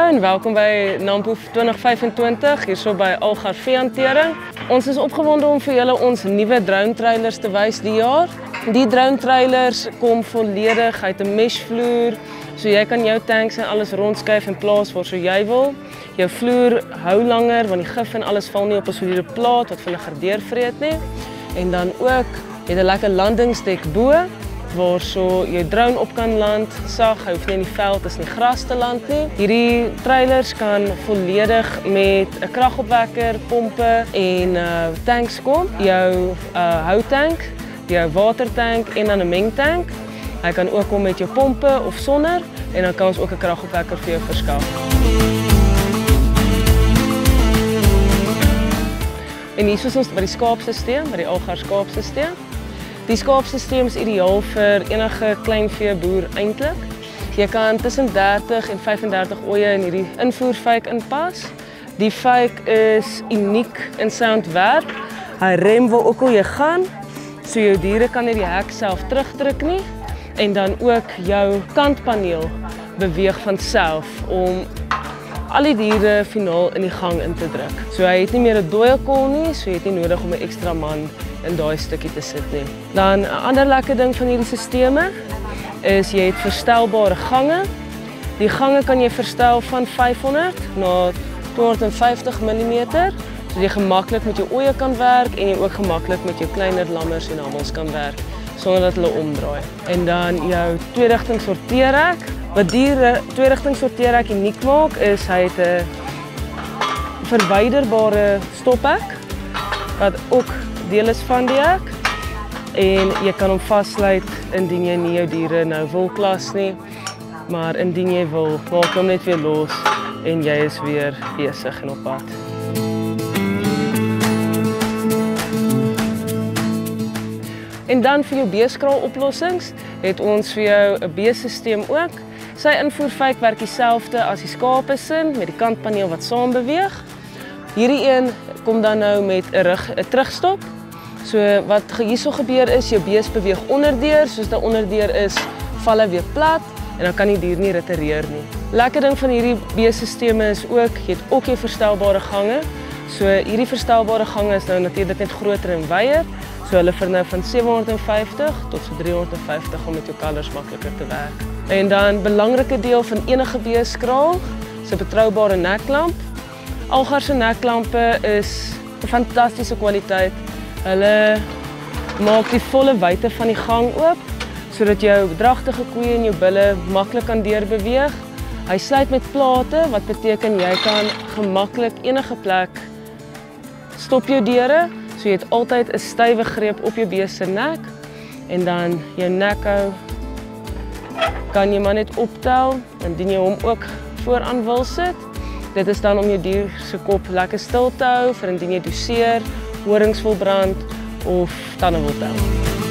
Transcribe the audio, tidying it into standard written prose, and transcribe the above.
en welkom by Nampo 2025 hierso by Algar Veehantering. Ons is opgewonde om vir julle ons nuwe drone trailers te wys die jaar. Die drone trailers kom volledig uit 'n meshvloer, so jy kan jou tanks en alles rondskuif en plaas waar so jy wil. Jou vloer hou langer want die gif en alles val nie op 'n soliede plaat wat vinniger deurvreet nie. En dan ook het 'n lekker landingsdek bo waar so jou drone op kan land, sag, hy hoef nie in die veld, is nie gras te land nie. Hierdie trailers kan volledig met 'n kragopwekker, pompe en tanks kom. Jou houtank, jou watertank en dan 'n mengtank. Hy kan ook kom met jou pompe of sonder en dan kan ons ook 'n kragopwekker vir jou verskaf. En hier is ons by die skaapstelsel, by die Algar skaapstelsel. Die skaapstelsel is ideaal vir enige kleinveeboer eintlik. Jy kan tussen 30 en 35 oeye in hierdie invoerfuik inpas. Die fuik is uniek in sy ontwerp. Hy rem waar ook al jy gaan, so jou diere kan nie die hek self terugdruk nie. En dan ook jou kantpaneel beweeg van self om al die diere finaal in die gang in te druk. So hy het nie meer 'n dooie kol nie, so jy het nie nodig om 'n ekstra man in daai stukkie te sit nie. Dan 'n ander lekker ding van hierdie stelsels is jy het verstelbare gange. Die gange kan jy verstel van 500 na 250 mm, so jy gemaklik met jou oeye kan werk en jy ook gemaklik met jou kleiner lammers en hammels kan werk sonder dat hulle omdraai. En dan jou twee-rigting sorteerrek. Wat die twee-rigting sorteerrek uniek maak is hy het 'n verwyderbare stophek wat ook deel is van die hek en jy kan hom vassluit indien jy nie jou diere nou wil klas nie, maar indien jy wil, maak hom net weer los en jy is weer besig en op pad. En dan vir jou beeskraal oplossings het ons vir jou 'n beestelsel ook. Sy invoerfuik werk dieselfde as die skape sin met die kantpaneel wat saam beweeg. Hierdie een kom dan nou met 'n terugstop. So wat hierso gebeur is jou bees beweeg onderdeur, soos dit onderdeur is, val hy weer plat en dan kan die dier nie retireer nie. Lekker ding van hierdie beestelsel is ook jy het ook jou verstelbare gange. So hierdie verstelbare gange is nou natuurlik net groter en wyer. So hulle vir nou van 750 tot so 350 om met jou kalvers makliker te werk. En dan belangrike deel van enige beeskraal is 'n betroubare neklamp. Algar se nekklampe is 'n fantastiese kwaliteit. Hulle maak die volle wyte van die gang oop sodat jou dragtige koeie en jou bulle maklik kan deurbeweeg. Hy sluit met plate wat beteken jy kan gemaklik enige plek stop jou deure. So jy het altyd 'n stywe greep op jou bees se nek en dan jou nekhou kan jy maar net optel indien jy hom ook vooraan wil sit. Dit is dan om jou dier se kop lekker stil te hou vir indien jy doseer, horings wil brand of tande wil tel.